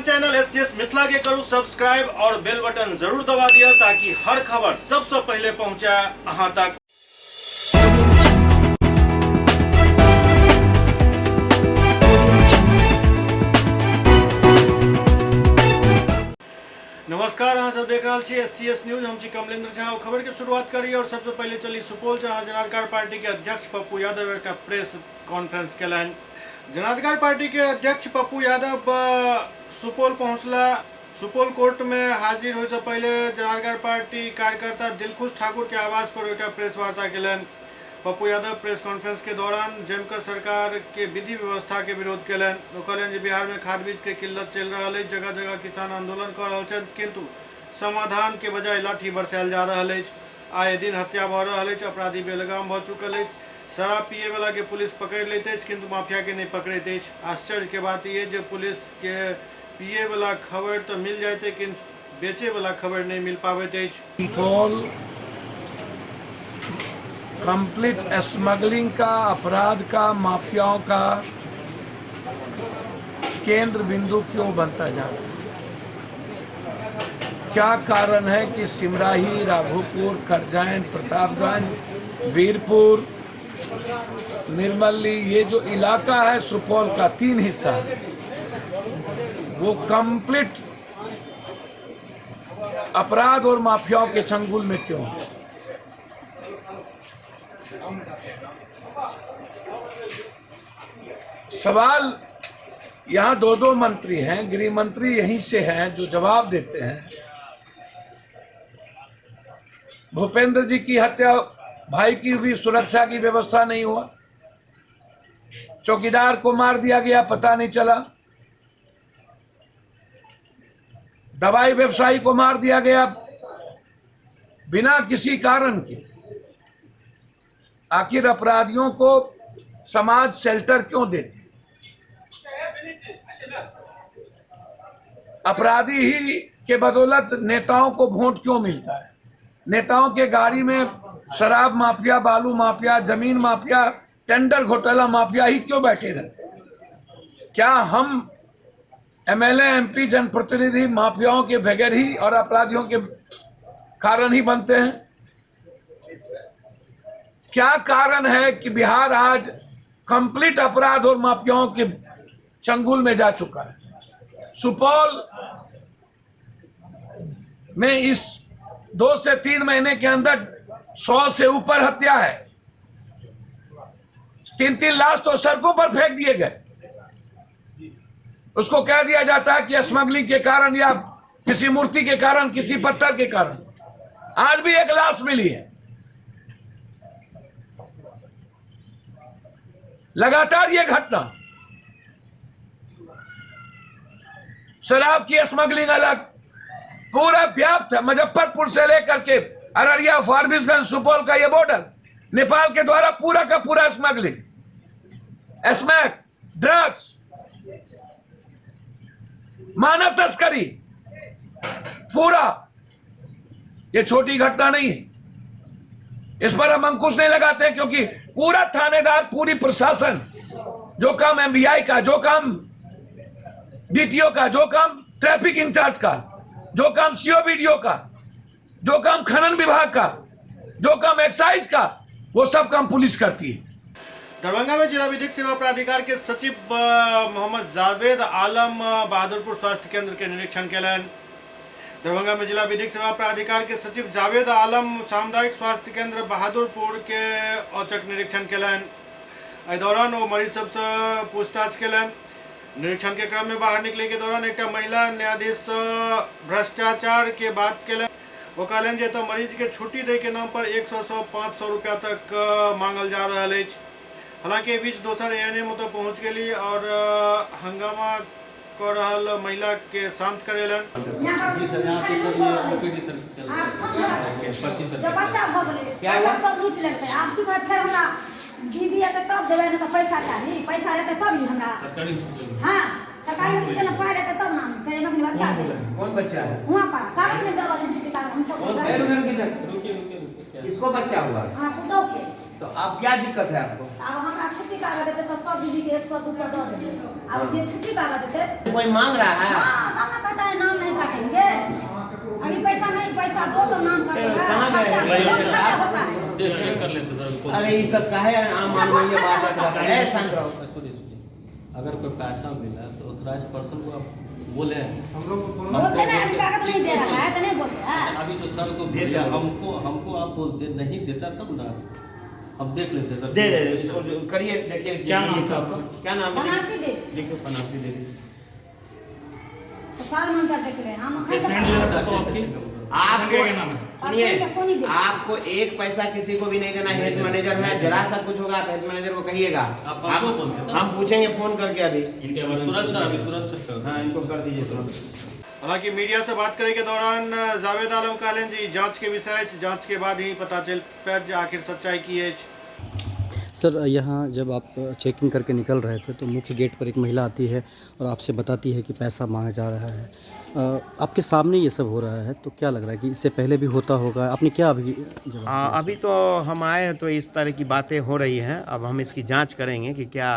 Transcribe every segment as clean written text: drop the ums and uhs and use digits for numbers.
अपन channel SCS Mithila के करू subscribe और बेल बटन जरूर दबा दिया ताकि हर खबर सबसे पहले पहुंचे अहां तक। नमस्कार, अहाँ सब देख रहा छे एससीएस न्यूज। हम छी कमलेंद्र झा। खबर के शुरुआत करिए और सबसे पहले चली सुपौल जहां जनाधिकार पार्टी के अध्यक्ष पप्पू यादव एक प्रेस कॉन्फ्रेंस केलन। जनाधिकार पार्टी के अध्यक्ष पप्पू यादव सुपौल पहुंचला। सुपौल कोर्ट में हाजिर होने से पहले जनाधिकार पार्टी कार्यकर्ता दिलखुश ठाकुर के आवास पर एक प्रेस वार्ता Kellen. Pappu Yadav press conference के दौरान जमकर सरकार के विधि व्यवस्था के विरोध केलन। वो कहलन बिहार में खाद बीज के किल्लत चल रहा है, जगह जगह किसान आंदोलन कर रहे हैं, किंतु समाधान के बजाय लाठी बरसायल जा रहा है। आए दिन हत्या भ रहा है, अपराधी बेलगाम भ चुकल है। शराब पिए वाला के पुलिस पकड़ लेते किंतु माफिया के नहीं पकड़े। आश्चर्य के बात ये जो पुलिस के पिए वाला खबर तो मिल जाते किंतु बेचे वाला खबर नहीं मिल पावे। कंट्रोल कंप्लीट स्मगलिंग का, अपराध का, माफियाओं का केंद्र बिंदु क्यों बनता जा रहा है? क्या कारण है कि सिमराही, राघोपुर, करजाइन, प्रतापगंज, वीरपुर, निर्मली, ये जो इलाका है सुपौल का 3 हिस्सा है, वो कंप्लीट अपराध और माफियाओं के चंगुल में क्यों है? सवाल यहाँ दो मंत्री हैं, गृह मंत्री यहीं से हैं जो जवाब देते हैं। भूपेंद्र जी की हत्या, भाई की भी सुरक्षा की व्यवस्था नहीं हुआ, चौकीदार को मार दिया गया, पता नहीं चला, दवाई व्यवसायी को मार दिया गया बिना किसी कारण के। आखिर अपराधियों को समाज शेल्टर क्यों देती? अपराधी ही के बदौलत नेताओं को वोट क्यों मिलता है? नेताओं के गाड़ी में शराब माफिया, बालू माफिया, जमीन माफिया, टेंडर घोटाला माफिया ही क्यों बैठे रहते? क्या हम एमएलए, एमपी, जनप्रतिनिधि माफियाओं के बगैर ही और अपराधियों के कारण ही बनते हैं? क्या कारण है कि बिहार आज कंप्लीट अपराध और माफियाओं के चंगुल में जा चुका है? सुपौल में इस 2 से 3 महीने के अंदर 100 से ऊपर हत्या है। 3 लाश तो सड़कों पर फेंक दिए गए। उसको कह दिया जाता है कि स्मगलिंग के कारण या किसी मूर्ति के कारण, किसी पत्थर के कारण। आज भी एक लाश मिली है। लगातार ये घटना, शराब की स्मगलिंग अलग, पूरा व्याप्त है। मुजफ्फरपुर से लेकर के अररिया, फारबिसगंज, सुपौल का ये बॉर्डर, नेपाल के द्वारा पूरा का पूरा स्मगलिंग, स्मैक, ड्रग्स, मानव तस्करी, पूरा। ये छोटी घटना नहीं है, इस पर हम अंकुश नहीं लगाते क्योंकि पूरा थानेदार, पूरी प्रशासन, जो काम एमवीआई का, जो काम डीटीओ का, जो काम ट्रैफिक इंचार्ज का, जो काम सीओबीडीओ का, जो काम खनन विभाग का, जो काम एक्साइज का, वो सब काम पुलिस करती है। दरभंगा में जिला विधिक सेवा प्राधिकार के सचिव मोहम्मद जावेद आलम बहादुरपुर स्वास्थ्य केंद्र के निरीक्षण केलन। दरभंगा में जिला विधिक सेवा प्राधिकार के सचिव जावेद आलम सामुदायिक स्वास्थ्य केंद्र बहादुरपुर के औचक निरीक्षण केलन। एहि दौरान वो मरीज सबसे पूछताछ केलन। निरीक्षण के क्रम में बाहर निकले के दौरान एक महिला न्यायाधीश भ्रष्टाचार के बात केलन। वो कहलन जे तो मरीज के छुट्टी दे के नाम पर 100-500 रुपया तक मांगल जा रहा है। हालांकि बीच दोसर एएनएम तो पहुंच गई और हंगामा कर रहा महिला के शांत करेलन। दीदी आते तब देवे न तो पैसा चाहिए, पैसा रहते तब ही हमरा। हां, सरकारी हॉस्पिटल में पाए रहते तब ना कहे ना बच्चा। कौन बच्चा है? वहां पर कागज में दवा देते का हमको। रुकिए, इसको बच्चा हुआ? हां, पुतो के। तो अब क्या दिक्कत है आपको? अब हमरा छुट्टी कागज देते तो सब दीदी के 100-200 दे देते। अब जे छुट्टी कागज देते कोई मांग रहा है? हां, काटेंगे? अभी पैसा नहीं, पैसा दो तो नाम काटेगा। खर्चा बहुत खर्चा होता है। चेक कर लेते सर। अरे ये सब का है आम आदमी ये बात करता है। शांत रहो। सुनिए, अगर कोई पैसा मिला तो ऑथराइज पर्सन को आप बोले बोलते ना, अभी कागज नहीं दे रहा है तो नहीं बोल रहा है। अभी जो सर को दिया हमको आप बोलते नहीं देता तब ना हम देख लेते सर। दे करिए, देखिए क्या नाम था आपका? क्या नाम है? बनारसी दे लिखो पनासी दे दी। तो साल मन कर देख रहे हैं हम। पेशेंट जो था तो आपकी आपको सोनी सुनिए, दे। आपको एक पैसा किसी को भी नहीं देना। हेड मैनेजर है, जरा सा कुछ होगा आप हेड मैनेजर को कहिएगा। आप हमको बोलते हम पूछेंगे फोन करके अभी। इनके बारे में तुरंत सर, अभी तुरंत सर। हाँ, इनको कर दीजिए तुरंत। हालांकि मीडिया से बात करे के दौरान जावेद आलम कहलन जी जांच के विषय जांच के बाद ही पता चल पाए आखिर सच्चाई की है। सर यहाँ जब आप चेकिंग करके निकल रहे थे तो मुख्य गेट पर एक महिला आती है और आपसे बताती है कि पैसा मांगा जा रहा है। आपके सामने ये सब हो रहा है तो क्या लग रहा है कि इससे पहले भी होता होगा? आपने क्या अभी जवाब दिया? अभी तो हम आए हैं तो इस तरह की बातें हो रही हैं। अब हम इसकी जांच करेंगे कि क्या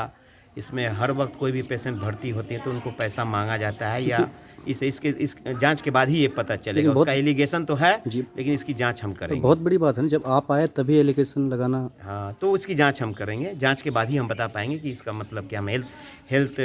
इसमें हर वक्त कोई भी पेशेंट भर्ती होती है तो उनको पैसा मांगा जाता है या इस जांच के बाद ही ये पता चलेगा। उसका एलिगेशन तो है लेकिन इसकी जांच हम करेंगे। तो बहुत बड़ी बात है ना, जब आप आए तभी एलिगेशन लगाना। हाँ, तो उसकी जांच हम करेंगे। जांच के बाद ही हम बता पाएंगे कि इसका मतलब क्या। हम हेल्थ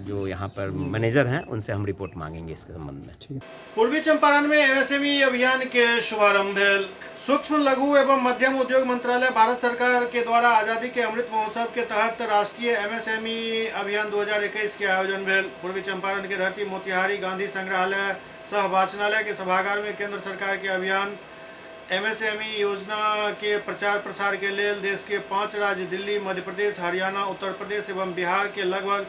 जो यहाँ पर मैनेजर हैं उनसे हम रिपोर्ट मांगेंगे इसके संबंध में। पूर्वी चंपारण में एमएसएमई अभियान के शुभारंभ भेल। सूक्ष्म लघु एवं मध्यम उद्योग मंत्रालय भारत सरकार के द्वारा आजादी के अमृत महोत्सव के तहत राष्ट्रीय एमएसएमई अभियान 2021 के आयोजन भेल। पूर्वी चंपारण के धरती मोतिहारी गांधी संग्रहालय सह वाचनालय के सभागार में केंद्र सरकार के अभियान एमएसएमई योजना के प्रचार प्रसार के लिए देश के 5 राज्य दिल्ली, मध्य प्रदेश, हरियाणा, उत्तर प्रदेश एवं बिहार के लगभग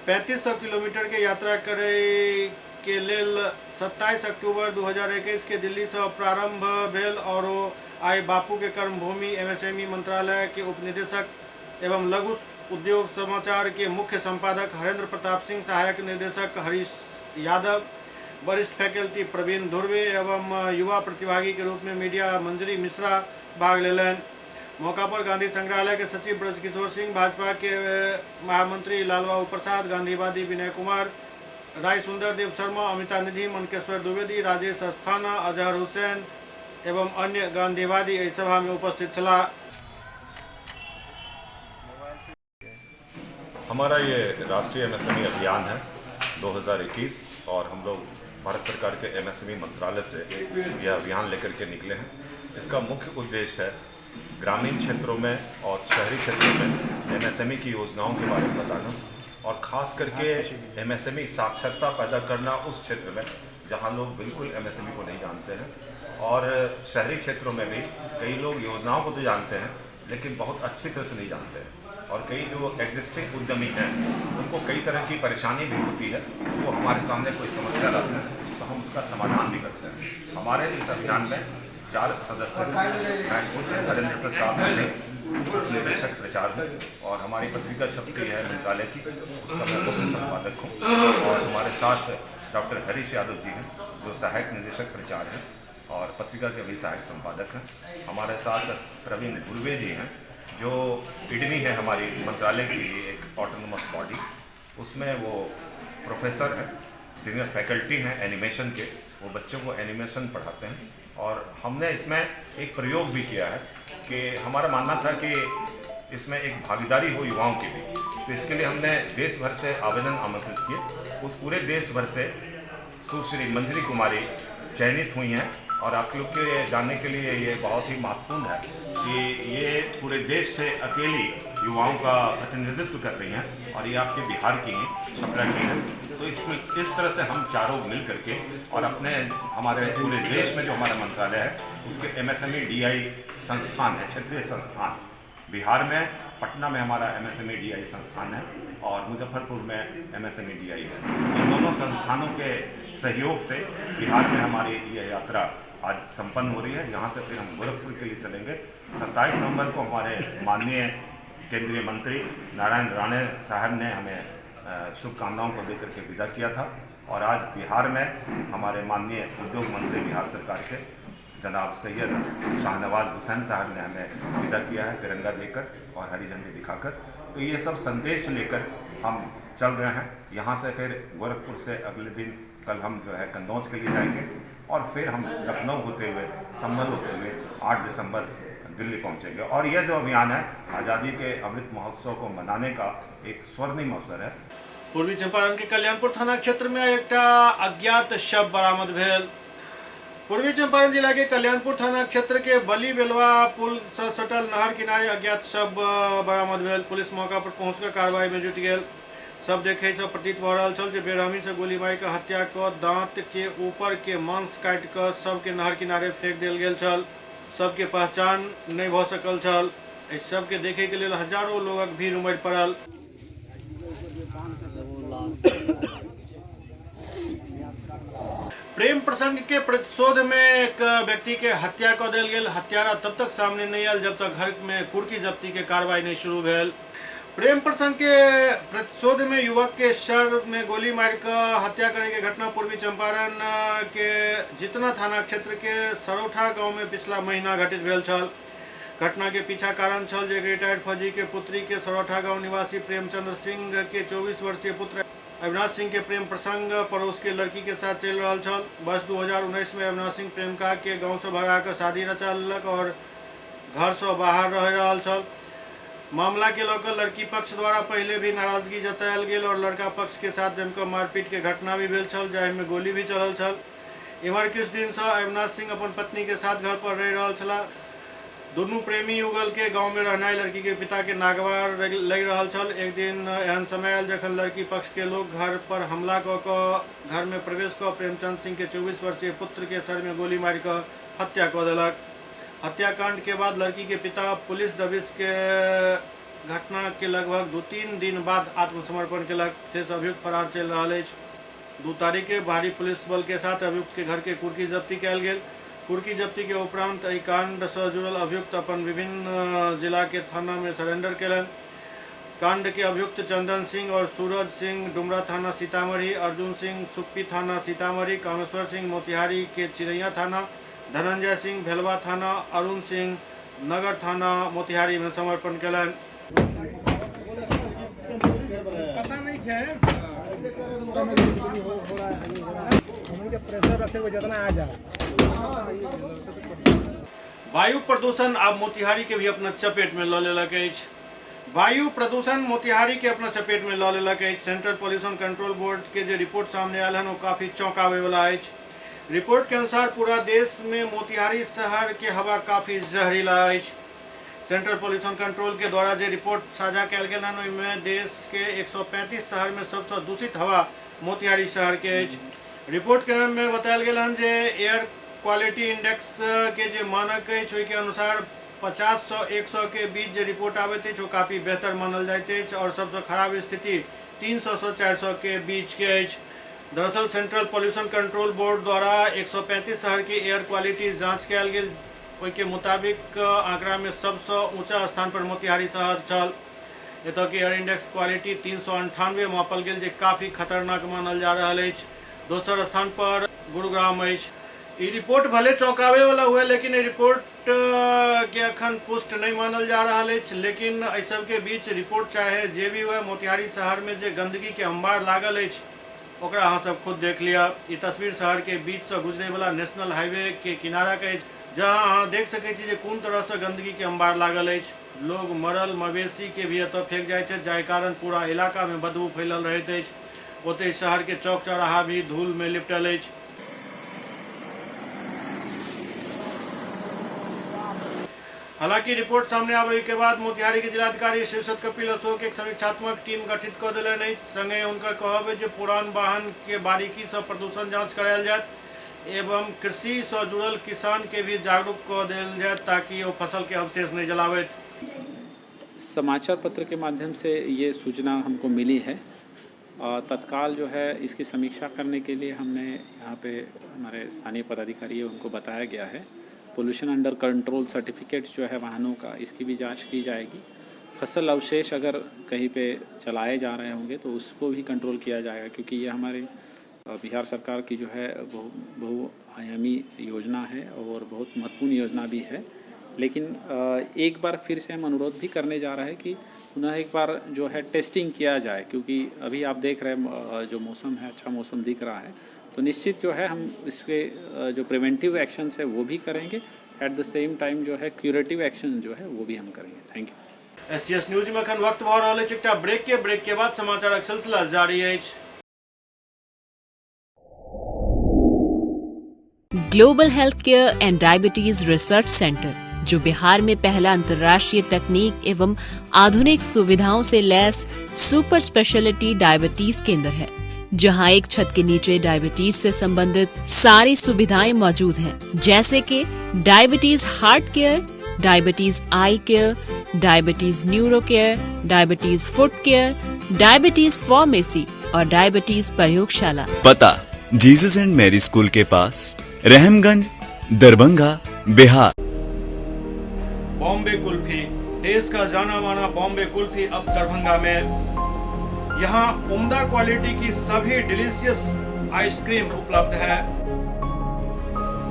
3500 किलोमीटर के यात्रा करे के लेल 27 अक्टूबर 2021 के दिल्ली से प्रारंभ भेल और आई बापू के कर्मभूमि एमएसएमई मंत्रालय के उपनिदेशक एवं लघु उद्योग समाचार के मुख्य संपादक हरेंद्र प्रताप सिंह, सहायक निदेशक हरीश यादव, वरिष्ठ फैकल्टी प्रवीण ध्रुवे एवं युवा प्रतिभागी के रूप में मीडिया मंजरी मिश्रा भाग लेलन। मौका पर गांधी संग्रहालय के सचिव ब्रजकिशोर सिंह, भाजपा के महामंत्री लालबाबू प्रसाद, गांधीवादी विनय कुमार, राय सुंदर देव शर्मा, अमिता निधि, मनकेश्वर द्विवेदी, राजेश अस्थाना, अजहर हुसैन एवं अन्य गांधीवादी इस सभा में उपस्थित छला। हमारा ये राष्ट्रीय एमएसएमई अभियान है 2021 और हम लोग भारत सरकार के एमएसएमई मंत्रालय से यह अभियान लेकर के निकले हैं। इसका मुख्य उद्देश्य है ग्रामीण क्षेत्रों में और शहरी क्षेत्रों में एमएसएमई की योजनाओं के बारे में बताना और ख़ास करके एमएसएमई साक्षरता पैदा करना उस क्षेत्र में जहां लोग बिल्कुल एमएसएमई को नहीं जानते हैं। और शहरी क्षेत्रों में भी कई लोग योजनाओं को तो जानते हैं लेकिन बहुत अच्छी तरह से नहीं जानते हैं और कई जो एग्जिस्टिंग उद्यमी हैं उनको कई तरह की परेशानी भी होती है। वो हमारे सामने कोई समस्या लाते हैं तो हम उसका समाधान भी करते हैं। हमारे इस अभियान में 4 सदस्य हैं। हरेंद्र प्रताप सिंह निदेशक प्रचार में और हमारी पत्रिका छपती है मंत्रालय की, उसका मैं मुख्य संपादक हूँ। और हमारे साथ डॉक्टर हरीश यादव जी हैं जो सहायक निदेशक प्रचार हैं और पत्रिका के भी सहायक संपादक हैं। हमारे साथ प्रवीण ध्रुवे जी हैं जो किडनी है हमारी मंत्रालय की एक ऑटोनोमस बॉडी, उसमें वो प्रोफेसर हैं, सीनियर फैकल्टी हैं एनिमेशन के, वो बच्चों को एनिमेशन पढ़ाते हैं। और हमने इसमें एक प्रयोग भी किया है कि हमारा मानना था कि इसमें एक भागीदारी हो युवाओं की भी, तो इसके लिए हमने देश भर से आवेदन आमंत्रित किए। उस पूरे देश भर से सुश्री मंजरी कुमारी चयनित हुई हैं और आप लोग के जानने के लिए ये बहुत ही महत्वपूर्ण है कि ये पूरे देश से अकेली युवाओं का प्रतिनिधित्व कर रही हैं और ये आपके बिहार की हैं, छपरा की हैं। तो इसमें इस तरह से हम चारों मिल करके और अपने हमारे पूरे देश में जो हमारा मंत्रालय है उसके एमएसएमई डीआई संस्थान है, क्षेत्रीय संस्थान बिहार में, पटना में हमारा एमएसएमई डीआई संस्थान है और मुजफ्फरपुर में एमएसएमई डीआई है। इन दोनों संस्थानों के सहयोग से बिहार में हमारी ये यात्रा आज संपन्न हो रही है। यहाँ से फिर हम गोरखपुर के लिए चलेंगे। 27 नवंबर को हमारे माननीय केंद्रीय मंत्री नारायण राणे साहब ने हमें शुभकामनाओं को देकर के विदा किया था और आज बिहार में हमारे माननीय उद्योग मंत्री बिहार सरकार के जनाब सैयद शाहनवाज हुसैन साहब ने हमें विदा किया है तिरंगा देकर और हरी झंडी दिखाकर। तो ये सब संदेश लेकर हम चल रहे हैं। यहाँ से फिर गोरखपुर से अगले दिन कल हम जो है कन्नौज के लिए जाएंगे और फिर हम लखनऊ होते हुए संभल होते हुए 8 दिसंबर दिल्ली पहुँचेंगे। और यह जो अभियान है आज़ादी के अमृत महोत्सव को मनाने का एक स्वर्णिम अवसर है। पूर्वी चंपारण के कल्याणपुर थाना क्षेत्र में एक अज्ञात शव बरामद भेल। पूर्वी चंपारण जिला के कल्याणपुर थाना क्षेत्र के बली बेलवा पुल से सटल नहर किनारे अज्ञात शव बरामद भेल। पुलिस मौका पर पहुंचकर कार्रवाई में जुट गेल। शव देखे से प्रतीत भ रहा छल जे बेरहमी से गोली मारि के हत्या क दांत के ऊपर के मांस काटि क शव के नहर किनारे फेंक देल गेल छल। शव के पहचान नहीं भ सकल छल। इस शव के देखे के लिए हजारों लोगक भीड़ उमड़ पड़ल। प्रेम प्रसंग के प्रतिशोध में एक व्यक्ति के हत्या कर देल गेल। हत्यारा तब तक सामने नहीं आयल जब तक घर में कुर्की जब्ती के कार्रवाई नहीं शुरू भेल। प्रेम प्रसंग के प्रतिशोध में युवक के सर में गोली मार कर हत्या करे के घटना पूर्वी चंपारण के जितना थाना क्षेत्र के सरोठा गांव में पिछला महीना घटित भेल छल। घटना के पीछा कारण छल जे रिटायर्ड फौजी के पुत्री के सरोठा गांव निवासी प्रेमचंद्र सिंह के 24 वर्षीय पुत्र अविनाश सिंह के प्रेम प्रसंग पड़ोस के लड़की के साथ चल रहा छल। वर्ष 2019 में अविनाश सिंह प्रेमिका के गांव से भगाकर शादी रचलक और घर से बाहर रह रहा छल। मामला के लेकर लड़की पक्ष द्वारा पहले भी नाराजगी जतायल गेल और लड़का पक्ष के साथ जमकर मारपीट के घटना भी भेल छल, जाहि में गोली भी चलल छल। इमहर कुछ दिन से अविनाश सिंह अपन पत्नी के साथ घर पर रह रहा छला। दोनों प्रेमी युगल के गांव में रहनाई लड़की के पिता के नागवार लग रहा छल। एक दिन एहन समय आयल जखन लड़की पक्ष के लोग घर पर हमला कर घर में प्रवेश कर प्रेमचंद सिंह के 24 वर्षीय पुत्र के सर में गोली मार कर हत्या कर देलक। हत्याकांड के बाद लड़की के पिता पुलिस दबिश के घटना के लगभग 2-3 दिन बाद आत्मसमर्पण केलक। शेष अभियुक्त फरार चल रहा है। 2 तारीख के भारी पुलिस बल के साथ अभियुक्त के घर के कुर्की जब्ती कयल गेल। कुर्की जब्ती के उपरांत एहि कांड से जुड़ल अभियुक्त अपन विभिन्न जिला के थाना में सरेंडर केलन। कांड के अभियुक्त चंदन सिंह और सूरज सिंह डुमरा थाना सीतामढ़ी, अर्जुन सिंह सुप्पी थाना सीतामढ़ी, कामेश्वर सिंह मोतिहारी के चिरैया थाना, धनंजय सिंह भेलवा थाना, अरुण सिंह नगर थाना मोतिहारी में समर्पण केलन। वायु प्रदूषण अब मोतिहारी के भी अपना चपेट में ल लेलक अछि। वायु प्रदूषण मोतिहारी के अपना चपेट में ल लेलक अछि। सेंट्रल पॉल्यूशन कंट्रोल बोर्ड के जो रिपोर्ट सामने आयल है वो काफी चौंकावे वाला अछि। रिपोर्ट के अनुसार पूरा देश में मोतिहारी शहर के हवा काफी जहरीला अछि। सेंट्रल पॉल्यूशन कंट्रोल के द्वारा जो रिपोर्ट साझा कयल गेल है ओहिमे देश के 135 शहर में सबसे दूषित हवा मोतिहारी शहर के अछि। रिपोर्ट के में बतायल गेल है जे एयर क्वालिटी इंडेक्स के जो मानक अछि ओहि के अनुसार 50 से 100 के बीच जो रिपोर्ट आबैत अछि वो काफी बेहतर मानल जाइत अछि और सबसे खराब स्थिति 300 से 400 के बीच के अछि। दरअसल सेंट्रल पॉल्यूशन कंट्रोल बोर्ड द्वारा 135 शहर की एयर क्वालिटी जांच कयल गेल। ओहि के मुताबिक आंकड़ा में सबसे ऊंचा स्थान पर मोतिहारी शहर छल। एतय के एयर इंडेक्स क्वालिटी 398 मापल गेल जे काफी खतरनाक मानल जा रहा है। दोसर स्थान पर गुरुग्राम अछि। ई रिपोर्ट भले चौंकावे वाला हुए लेकिन रिपोर्ट के अखन पुष्ट नहीं मानल जा रहा है। लेकिन एहि सब के बीच रिपोर्ट चाहे जे भी हुए मोतिहारी शहर में जे गंदगी के अंबार लागल अछि ओकरा अहाँ सब खुद देख लिया। ई तस्वीर शहर के बीच से गुजरे वाला नेशनल हाईवे के किनारा के जहाँ अहाँ देख सकै छी जे कोन तरह से गंदगी के अंबार लागल अछि। लोग मरल मवेशी के भी एतऽ फेंक जाइ छै जाहि कारण पूरा इलाका में बदबू फैलल रहैत अछि। ओतहि शहर के चौक चौराहा भी धूल में लिपटल अछि। हालांकि रिपोर्ट सामने आवे के बाद मोतिहारी के जिलाधिकारी शीर्षद कपिल अशोक एक समीक्षात्मक टीम गठित कर दिले नहीं। संगे उनकर कहब जे पुरान वाहन के बारीकी से प्रदूषण जांच करायल जाए एवं कृषि से जुड़ल किसान के भी जागरूक कर दिल जाए ताकि वो फसल के अवशेष नहीं जलावे। समाचार पत्र के माध्यम से ये सूचना हमको मिली है। तत्काल जो है इसकी समीक्षा करने के लिए हमने यहाँ पे हमारे स्थानीय पदाधिकारी है उनको बताया गया है। पोल्यूशन अंडर कंट्रोल सर्टिफिकेट जो है वाहनों का इसकी भी जांच की जाएगी। फसल अवशेष अगर कहीं पे चलाए जा रहे होंगे तो उसको भी कंट्रोल किया जाएगा क्योंकि ये हमारे बिहार सरकार की जो है बहुआयामी योजना है और बहुत महत्वपूर्ण योजना भी है। लेकिन एक बार फिर से हम अनुरोध भी करने जा रहे हैं कि पुनः एक बार जो है टेस्टिंग किया जाए, क्योंकि अभी आप देख रहे हैं जो मौसम है अच्छा मौसम दिख रहा है, तो निश्चित जो है हम इसके जो प्रिवेंटिव एक्शंस है वो भी करेंगे, एट द सेम टाइम जो है क्यूरेटिव एक्शन जो है वो भी हम करेंगे। Thank you. SCS न्यूज में अखन वक्त भर रहा चिकटा ब्रेक के बाद समाचार सिलसिला जारी है। Global health care and diabetes research centre, जो बिहार में पहला अंतर्राष्ट्रीय तकनीक एवं आधुनिक सुविधाओं से लैस सुपर स्पेशलिटी डायबिटीज केंद्र है, जहां एक छत के नीचे डायबिटीज से संबंधित सारी सुविधाएं मौजूद हैं, जैसे कि diabetes heart care, diabetes eye care, diabetes neuro care, diabetes foot care, diabetes pharmacy और डायबिटीज प्रयोगशाला। पता जीसस एंड मैरी स्कूल के पास, रहमगंज, दरभंगा, बिहार। बॉम्बे कुल्फी, देश का जाना माना बॉम्बे कुल्फी अब दरभंगा में। यहाँ उम्दा क्वालिटी की सभी डिलीशियस आइसक्रीम उपलब्ध है।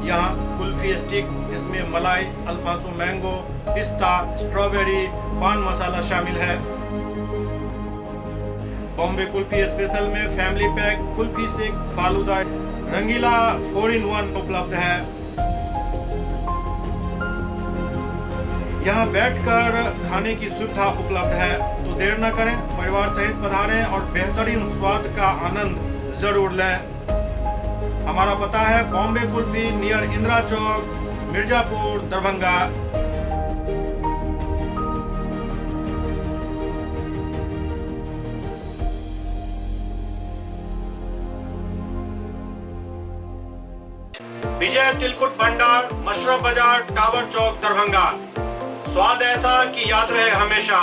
यहाँ कुल्फी स्टिक जिसमें मलाई, अल्फांसो मैंगो, पिस्ता, स्ट्रॉबेरी, पान मसाला शामिल है। बॉम्बे कुल्फी स्पेशल में फैमिली पैक, कुल्फी सेक, फालूदा, रंगीला 4-in-1 उपलब्ध है। यहाँ बैठकर खाने की सुविधा उपलब्ध है, तो देर न करें, परिवार सहित पधारें और बेहतरीन स्वाद का आनंद जरूर लें। हमारा पता है बॉम्बे कुल्फी, नियर इंदिरा चौक, मिर्जापुर, दरभंगा। विजय तिलकुट भंडार, मशरफ बाजार, टावर चौक, दरभंगा। स्वाद ऐसा कि याद रहे हमेशा।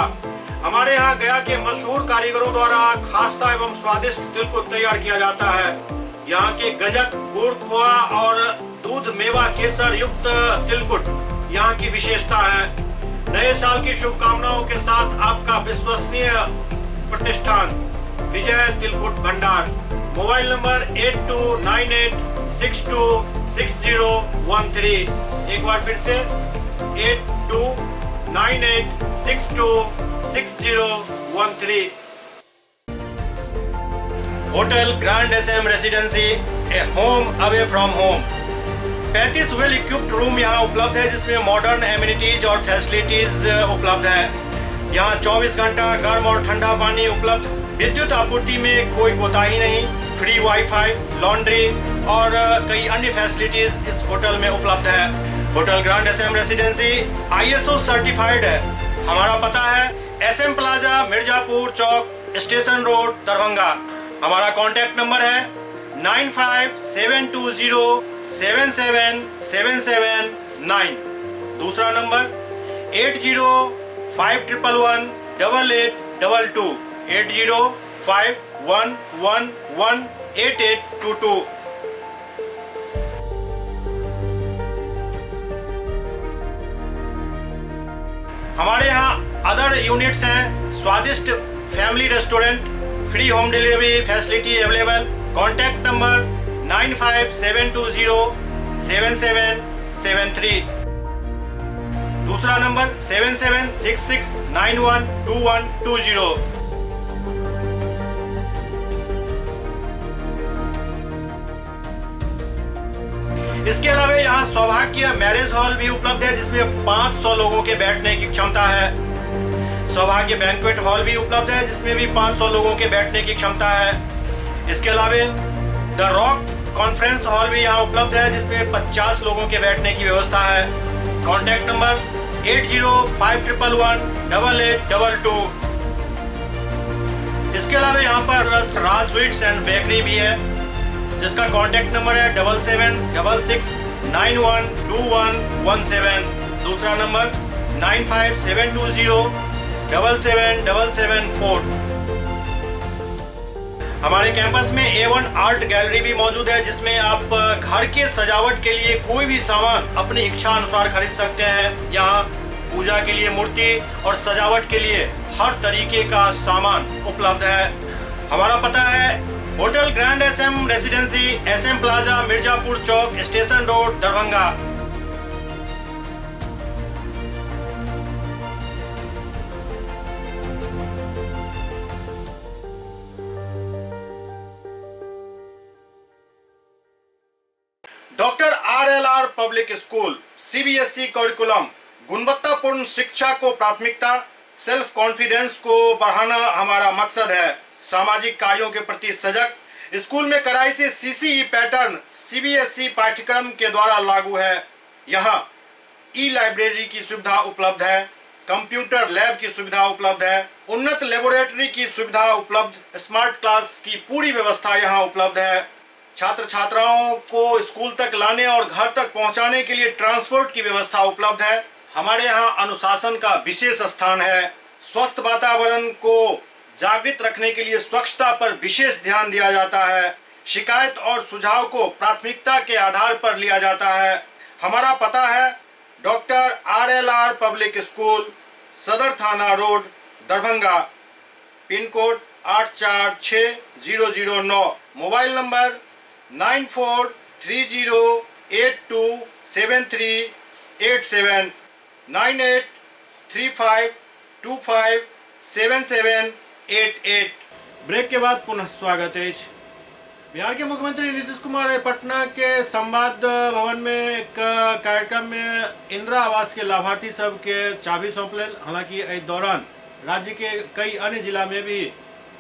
हमारे यहाँ गया के मशहूर कारीगरों द्वारा खास्ता एवं स्वादिष्ट तिलकुट तैयार किया जाता है। यहाँ के गजक, गुड़, खोआ और दूध मेवा केसर युक्त तिलकुट यहाँ की विशेषता है। नए साल की शुभकामनाओं के साथ आपका विश्वसनीय प्रतिष्ठान विजय तिलकुट भंडार। Mobile number 8298626013। एक बार फिर से 8298626013। Hotel grand SM residency, A home away from home. 35 well equipped room यहाँ उपलब्ध है, जिसमें मॉडर्न एमिनिटीज और फैसिलिटीज उपलब्ध है। यहाँ 24 घंटा गर्म और ठंडा पानी उपलब्ध। विद्युत आपूर्ति में कोई कोताही नहीं। फ्री वाईफाई, लॉन्ड्री और कई अन्य फैसिलिटीज इस होटल में उपलब्ध है। Hotel grand SM residency ISO certified है। हमारा पता है SM plaza, Mirzapur Chowk, station road, Darbhanga. हमारा कॉन्टैक्ट नंबर है 9572077779। दूसरा नंबर 8051118822, 8051118822। हमारे यहाँ अदर यूनिट्स हैं। स्वादिष्ट family restaurant, free home delivery facility available. Contact number 9572077773। दूसरा नंबर 7766912120। इसके अलावा यहाँ सौभाग्य मैरिज हॉल भी उपलब्ध है, जिसमें 500 लोगों के बैठने की क्षमता है। सौभाग्य बैंक्वेट हॉल भी उपलब्ध है, जिसमें भी 500 लोगों के बैठने की क्षमता है। इसके अलावा द रॉक कॉन्फ्रेंस हॉल भी यहाँ उपलब्ध है, जिसमें 50 लोगों के बैठने की व्यवस्था है। Contact number 8051118822। इसके अलावा यहाँ पर राज स्वीट्स एंड बेकरी भी है, जिसका कॉन्टैक्ट नंबर है 7766912117। दूसरा नंबर 9572077774। हमारे कैंपस में A1 आर्ट गैलरी भी मौजूद है, जिसमें आप घर के सजावट के लिए कोई भी सामान अपनी इच्छा अनुसार खरीद सकते हैं। यहाँ पूजा के लिए मूर्ति और सजावट के लिए हर तरीके का सामान उपलब्ध है। हमारा पता है hotel grand SM residency, SM plaza, Mirzapur Chowk, station road, Darbhanga. Public school CBSE curriculum गुणवत्तापूर्ण शिक्षा को प्राथमिकता, सेल्फ कॉन्फिडेंस को बढ़ाना हमारा मकसद है। सामाजिक कार्यों के प्रति सजग। स्कूल में कड़ाई से सीसीई पैटर्न सीबीएसई पाठ्यक्रम के द्वारा लागू है। यहाँ ई लाइब्रेरी की सुविधा उपलब्ध है, कंप्यूटर लैब की सुविधा उपलब्ध है, उन्नत लेबोरेटरी की सुविधा उपलब्ध, स्मार्ट क्लास की पूरी व्यवस्था यहाँ उपलब्ध है। छात्र छात्राओं को स्कूल तक लाने और घर तक पहुँचाने के लिए ट्रांसपोर्ट की व्यवस्था उपलब्ध है। हमारे यहाँ अनुशासन का विशेष स्थान है। स्वस्थ वातावरण को जागृत रखने के लिए स्वच्छता पर विशेष ध्यान दिया जाता है। शिकायत और सुझाव को प्राथमिकता के आधार पर लिया जाता है। हमारा पता है डॉक्टर RLR पब्लिक स्कूल, सदर थाना road, Darbhanga, pin code 846009, mobile number 9430827387, 9835257788। Break के बाद पुनः स्वागत है। बिहार के मुख्यमंत्री नीतीश कुमार पटना के संवाद भवन में एक कार्यक्रम में इंदिरा आवास के लाभार्थी सब के चाबी सौंपल। हालांकि इस दौरान राज्य के कई अन्य जिला में भी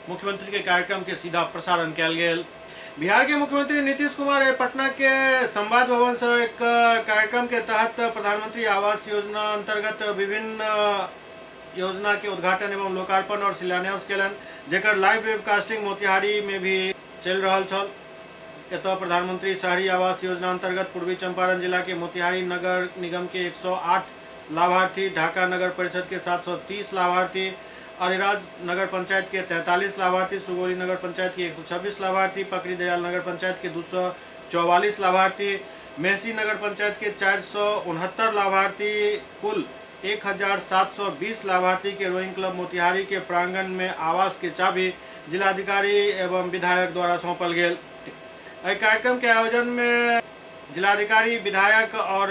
मुख्यमंत्री के कार्यक्रम के सीधा प्रसारण किया गया। बिहार के मुख्यमंत्री नीतीश कुमार पटना के संवाद भवन से एक कार्यक्रम के तहत प्रधानमंत्री आवास योजना अंतर्गत विभिन्न योजना के उद्घाटन एवं लोकार्पण और शिलान्यास कलन, जेकर लाइव वेबकास्टिंग मोतिहारी में भी चल रहा छल। एतऽ प्रधानमंत्री शहरी आवास योजना अंतर्गत पूर्वी चंपारण जिला के मोतिहारी नगर निगम के 108 लाभार्थी, ढाका नगर परिषद के 730 लाभार्थी, अरेराज नगर पंचायत के 43 लाभार्थी, सुगौली नगर पंचायत के 126 लाभार्थी, पकड़ी दयाल नगर पंचायत के 244 लाभार्थी, मेहसी नगर पंचायत के 469 लाभार्थी, कुल 1720 लाभार्थी के रोइंग क्लब मोतिहारी के प्रांगण में आवास के चाबी जिलाधिकारी एवं विधायक द्वारा सौंपल गेल। कार्यक्रम के आयोजन में जिलाधिकारी, विधायक और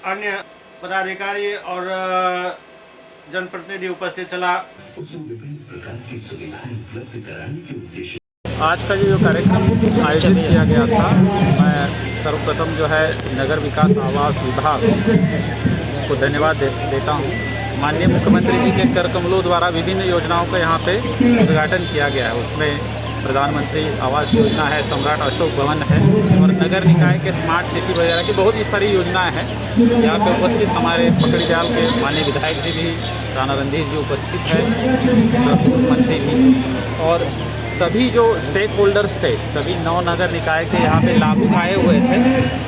अन्य पदाधिकारी और जनप्रतिनिधि उपस्थित चला। आज का जो कार्यक्रम आयोजित किया गया था, मैं सर्वप्रथम जो है नगर विकास आवास विभाग को धन्यवाद देता हूँ। माननीय मुख्यमंत्री जी के कर कमलों द्वारा विभिन्न योजनाओं का यहाँ पे उद्घाटन किया गया है। उसमें प्रधानमंत्री आवास योजना है, सम्राट अशोक भवन है और नगर निकाय के स्मार्ट सिटी वगैरह की बहुत ही सारी योजनाएं हैं। यहाँ पे उपस्थित हमारे पकड़ी दयाल के माननीय विधायक जी भी, राणा रणधीर जी उपस्थित है, पूर्व मंत्री भी, और सभी जो स्टेक होल्डर्स थे, सभी 9 नगर निकाय के यहाँ पे लाभुक आए हुए थे।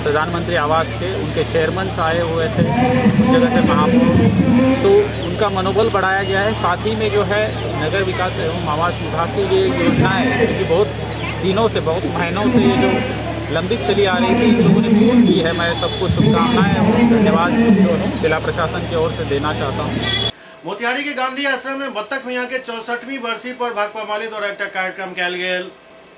प्रधानमंत्री आवास के उनके चेयरमैन आए हुए थे, उस जगह से महापौर, तो उनका मनोबल बढ़ाया गया है। साथ ही में जो है नगर विकास एवं आवास विभाग की ये योजनाएं, क्योंकि बहुत दिनों से, बहुत महीनों से ये जो लंबित चली आ रही थी, इन लोगों ने पूर्ण की है। मैं सबको शुभकामनाएं और धन्यवाद जो जिला प्रशासन की ओर से देना चाहता हूँ। मोतिहारी के गांधी आश्रम में बत्तख मियाँ के 64वीं बरसी पर भाकपा माले द्वारा एक कार्यक्रम किया गया।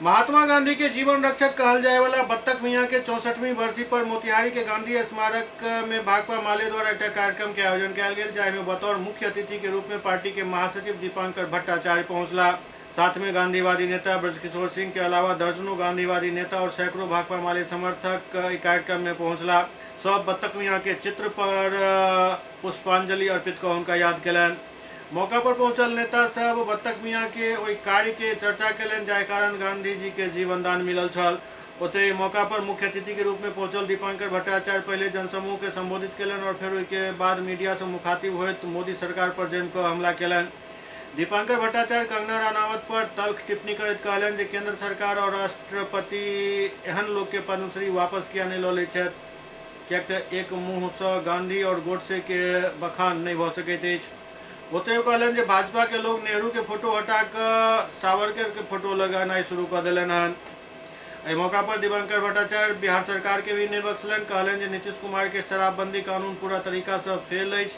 महात्मा गांधी के जीवन रक्षक कहल जाए वाला बत्तख मियाँ के 64वीं बरसी पर मोतिहारी के गांधी स्मारक में भाकपा माले द्वारा एक कार्यक्रम के आयोजन किया गया, जिसमें बतौर मुख्य अतिथि के रूप में पार्टी के महासचिव दीपांकर भट्टाचार्य पहुंचला। साथ में गांधीवादी नेता ब्रजकिशोर सिंह के अलावा दर्जनों गांधीवादी नेता और सैकड़ों भाकपा माले समर्थक कार्यक्रम में पहुंचला। सब बत्तख मियाँ के चित्र पर पुष्पांजलि अर्पित कर उनका याद कलन। मौका पर पहुंचल नेता सब बत्तख मियाँ के ओहि कार्य के चर्चा कलन जाय कारण गांधी जी के जीवन दान मिलल छल। ओते मौका पर मुख्य अतिथि के रूप में पहुंचल दीपांकर भट्टाचार्य पहले जनसमूह के संबोधित कलन और फिर उसके बाद मीडिया से मुखातिब हुए तो मोदी सरकार पर जमकर हमला कलन। दीपांकर भट्टाचार्य कंगना रनावत पर तल्ख टिप्पणी करत कहलन जे केंद्र सरकार और राष्ट्रपति एहन लोग के पद्मश्री वापस किया नहीं लऽ लै छथि, किएक तऽ एक मुँह से गांधी और गोडसे के बखान नहीं भऽ सकैत अछि। ओतहि कहलन जे भाजपा के लोग नेहरू के फोटो हटा कऽ सावरकर के फोटो लगाना शुरू कर दिलन हन। एहि मौका पर दीपांकर भट्टाचार्य बिहार सरकार के भी नहीं बख्शलन। कहलन जे नीतीश कुमार के शराबबंदी कानून पूरा तरीका से फेल अछि।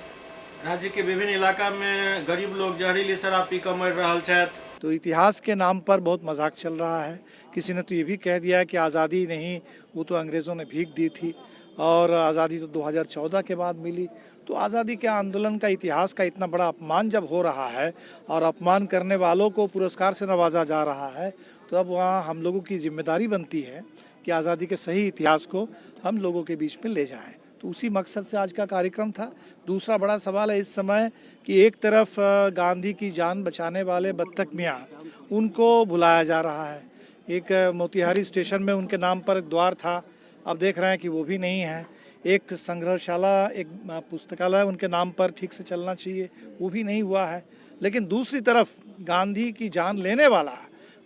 राज्य के विभिन्न इलाका में गरीब लोग जहरीली शराब पी कर मर रहा छथि। तो इतिहास के नाम पर बहुत मजाक चल रहा है। किसी ने तो ये भी कह दिया है कि आज़ादी नहीं, वो तो अंग्रेज़ों ने भीख दी थी और आज़ादी तो 2014 के बाद मिली। तो आज़ादी के आंदोलन का, इतिहास का इतना बड़ा अपमान जब हो रहा है और अपमान करने वालों को पुरस्कार से नवाजा जा रहा है, तो तो अब वहाँ हम लोगों की जिम्मेदारी बनती है कि आज़ादी के सही इतिहास को हम लोगों के बीच में ले जाएं। तो उसी मकसद से आज का कार्यक्रम था। दूसरा बड़ा सवाल है इस समय कि एक तरफ गांधी की जान बचाने वाले बत्तख मियाँ, उनको बुलाया जा रहा है। एक मोतिहारी स्टेशन में उनके नाम पर एक द्वार था, अब देख रहे हैं कि वो भी नहीं है। एक संग्रहशाला, एक पुस्तकालय उनके नाम पर ठीक से चलना चाहिए, वो भी नहीं हुआ है। लेकिन दूसरी तरफ गांधी की जान लेने वाला,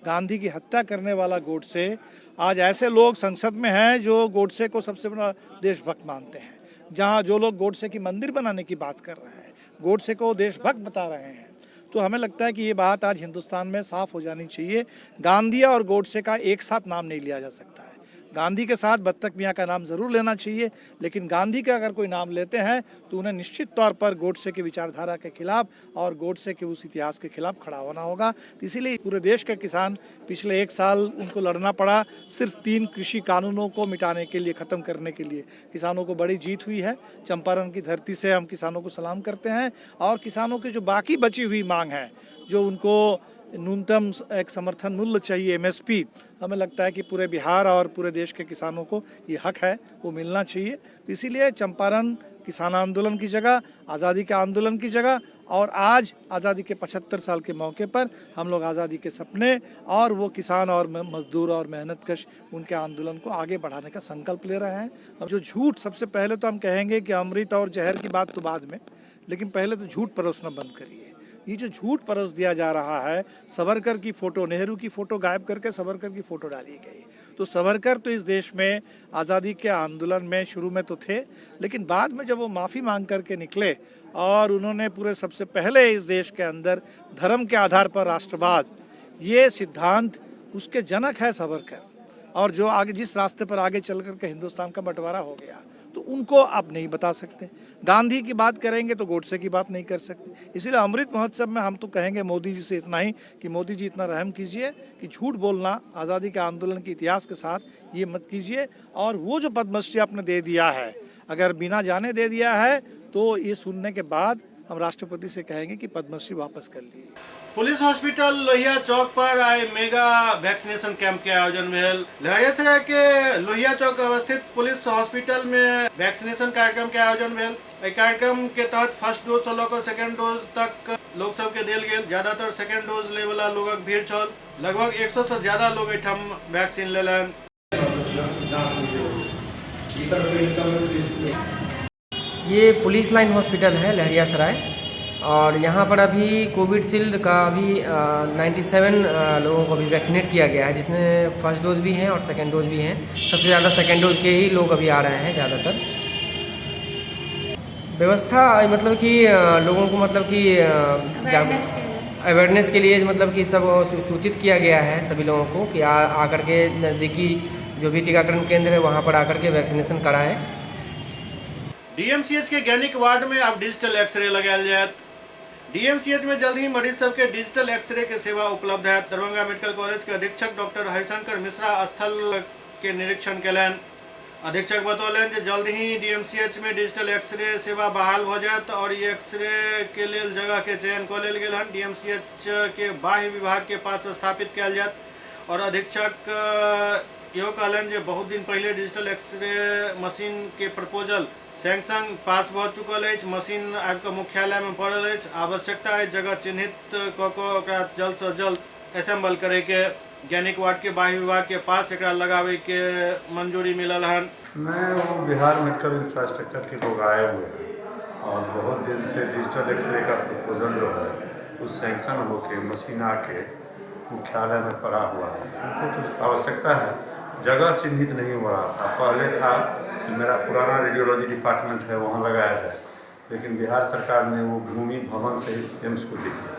गांधी की हत्या करने वाला गोडसे, आज ऐसे लोग संसद में हैं जो गोडसे को सबसे बड़ा देशभक्त मानते हैं। जहां जो लोग गोडसे की मंदिर बनाने की बात कर रहे हैं, गोडसे को देशभक्त बता रहे हैं, तो हमें लगता है कि ये बात आज हिंदुस्तान में साफ हो जानी चाहिए। गांधी और गोडसे का एक साथ नाम नहीं लिया जा सकता है। गांधी के साथ बत्तख मियाँ का नाम ज़रूर लेना चाहिए, लेकिन गांधी का अगर कोई नाम लेते हैं तो उन्हें निश्चित तौर पर गोडसे की विचारधारा के खिलाफ और गोडसे के उस इतिहास के खिलाफ खड़ा होना होगा। तो इसीलिए पूरे देश के किसान पिछले 1 साल उनको लड़ना पड़ा सिर्फ 3 कृषि कानूनों को मिटाने के लिए, ख़त्म करने के लिए। किसानों को बड़ी जीत हुई है। चंपारण की धरती से हम किसानों को सलाम करते हैं। और किसानों की जो बाकी बची हुई मांग है, जो उनको न्यूनतम एक समर्थन मूल्य चाहिए, MSP, हमें लगता है कि पूरे बिहार और पूरे देश के किसानों को ये हक है, वो मिलना चाहिए। तो इसीलिए चंपारण किसान आंदोलन की जगह, आज़ादी के आंदोलन की जगह, और आज आज़ादी के 75 साल के मौके पर हम लोग आज़ादी के सपने और वो किसान और मजदूर और मेहनतकश उनके आंदोलन को आगे बढ़ाने का संकल्प ले रहे हैं। अब जो झूठ, सबसे पहले तो हम कहेंगे कि अमृत और जहर की बात तो बाद में, लेकिन पहले तो झूठ परोसना बंद करिए। ये जो झूठ परोस दिया जा रहा है, सावरकर की फ़ोटो, नेहरू की फ़ोटो गायब करके सावरकर की फ़ोटो डाली गई। तो सावरकर तो इस देश में आज़ादी के आंदोलन में शुरू में तो थे, लेकिन बाद में जब वो माफ़ी मांग करके निकले और उन्होंने पूरे सबसे पहले इस देश के अंदर धर्म के आधार पर राष्ट्रवाद, ये सिद्धांत, उसके जनक है सावरकर। और जो आगे जिस रास्ते पर आगे चल करके हिंदुस्तान का बंटवारा हो गया, तो उनको आप नहीं बता सकते। गांधी की बात करेंगे तो गोडसे की बात नहीं कर सकते। इसीलिए अमृत महोत्सव में हम तो कहेंगे मोदी जी से इतना ही कि मोदी जी इतना रहम कीजिए कि झूठ बोलना आज़ादी के आंदोलन के इतिहास के साथ ये मत कीजिए। और वो जो पद्मश्री आपने दे दिया है, अगर बिना जाने दे दिया है, तो ये सुनने के बाद हम राष्ट्रपति से कहेंगे कि पद्मश्री वापस कर लीजिए। पुलिस हॉस्पिटल लोहिया चौक पर आए मेगा वैक्सीनेशन कैंप के आयोजन भेल। लहरियासराय के लोहिया चौक अवस्थित पुलिस हॉस्पिटल में वैक्सीनेशन कार्यक्रम के आयोजन भेल। कार्यक्रम के तहत फर्स्ट डोज से लेकर सेकेंड डोज तक लोग सबके देल गेल। ज्यादातर सेकेंड डोज ले वाला लोगक भीड़ छल। लगभग 100 से ज्यादा लोग एठम वैक्सीन लेलन। ये पुलिस लाइन हॉस्पिटल है लहरियासराय, और यहाँ पर अभी कोविडशील्ड का भी 97 लोगों को अभी वैक्सीनेट किया गया है, जिसमें फर्स्ट डोज भी हैं और सेकेंड डोज भी हैं। सबसे ज़्यादा सेकेंड डोज के ही लोग अभी आ रहे हैं ज़्यादातर। व्यवस्था मतलब कि लोगों को मतलब कि अवेयरनेस के लिए मतलब कि सब सूचित किया गया है सभी लोगों को कि आकर के नज़दीकी जो भी टीकाकरण केंद्र है वहाँ पर आकर के वैक्सीनेशन कराएं। DMCH के गैनिक वार्ड में अब डिजिटल एक्सरे लगायल जायत। DMCH में जल्द ही मरीज सबके डिजिटल एक्सरे के सेवा उपलब्ध है। दरभंगा मेडिकल कॉलेज के अधीक्षक डॉक्टर हरिशंकर मिश्रा स्थल के निरीक्षण कलन। अधीक्षक बतौलन कि जल्द ही DMCH में डिजिटल एक्सरे सेवा बहाल हो जात और ये एक्सरे के लिए जगह के चयन कर लेल गेल हन। DMCH के बाह्य विभाग के पास स्थापित कयल जात। और अधीक्षक यो कहलन जे बहुत दिन पहले डिजिटल एक्सरे मशीन के प्रपोजल सैंक्शन पास भ चुकल है। मशीन आबि मुख्यालय में पड़ल है। आवश्यकता है जगह चिन्हित क जल्द से जल्द असेंबल करे के। गैनिक वार्ड के बाह्य विभाग के पास एक लगावे के मंजूरी मिलल है। मैं वो बिहार मेडिकल इंफ्रास्ट्रक्चर के लोग आए हुए हैं और बहुत दिन से डिजिटल एक्सरे का प्रपोजल जो है वो सैंक्शन होके मशीन आके मुख्यालय में पड़ा हुआ है। उनको तो आवश्यकता है, जगह चिन्हित नहीं हो रहा था। पहले था कि मेरा पुराना रेडियोलॉजी डिपार्टमेंट है वहाँ लगाया जाए, लेकिन बिहार सरकार ने वो भूमि भवन सहित एम्स को दे दिया।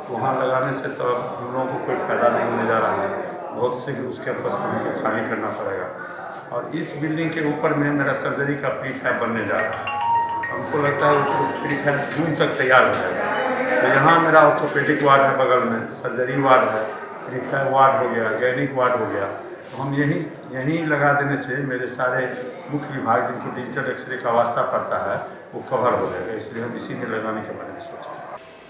वहाँ लगाने से तो हम लोगों को कोई फायदा नहीं होने जा रहा है। बहुत शीघ्र उस कैंपस को मुझे खाली करना पड़ेगा। और इस बिल्डिंग के ऊपर में मेरा सर्जरी का प्रीफैब बनने जा रहा है। हमको लगता है वो प्रीफैब जून तक तैयार हो जाएगा। तो यहाँ मेरा ऑर्थोपेडिक वार्ड है, बगल में सर्जरी वार्ड है, प्रीफैब वार्ड हो गया, गैनिक वार्ड हो गया। तो हम यहीं लगा देने से मेरे सारे मुख्य विभाग जिनको डिजिटल एक्सरे का वास्ता पड़ता है वो कवर हो जाएगा। इसलिए हम इसी में लगाने के बारे में सोच रहे हैं।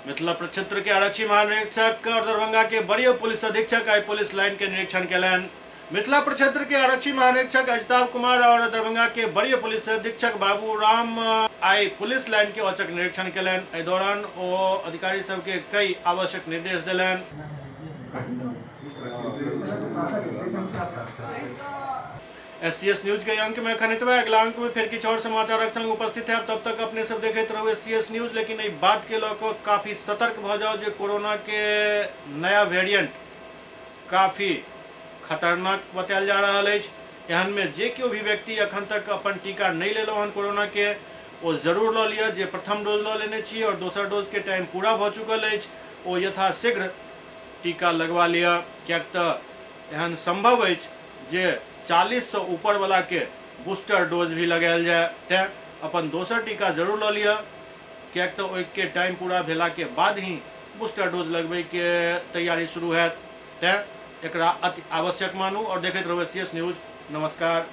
मिथिला प्रक्षेत्र के आरक्षी महानिरीक्षक और दरभंगा के वरीय पुलिस अधीक्षक आई पुलिस लाइन के निरीक्षण कयलनि। मिथिला प्रक्षेत्र के आरक्षी महानिरीक्षक अजिताभ कुमार और दरभंगा के वरीय पुलिस अधीक्षक बाबू राम आई पुलिस लाइन के औचक निरीक्षण कयलनि। एहि दौरान ओ अधिकारी सबके कई आवश्यक निर्देश देलनि। SCS न्यूज के अंक में खनितवा अगला अंक में फिर किछु और समाचारक संग उपस्थित है। तब तक अपने सब देखते रहो SCS न्यूज। लेकिन एहि बात के लऽ काफी सतर्क भ जाओ जे कोरोना के नया वेरिएंट काफी खतरनाक बतायल जा रहा है। एहन में जे केओ भी व्यक्ति अखन तक अपन टीका नहीं लेलो हन कोरोना के ओ जरूर लऽ लिअ। जे प्रथम डोज लऽ लेने छी और दोसर डोज के टाइम पूरा भ चुकल अछि ओ यथाशीघ्र टीका लगवा लिअ। कियाक तऽ एहन संभव अछि जे 40 से ऊपर वाला के बूस्टर डोज भी लगायल जाए। तैं अपन दोसर टीका जरूर लऽ लिअ। कियाक तऽ ओहिके टाइम पूरा भेला के बाद ही बूस्टर डोज लगबै के तैयारी शुरू हैत। तैं एकरा अति आवश्यक मानू और देखैत रहू SCS न्यूज। नमस्कार।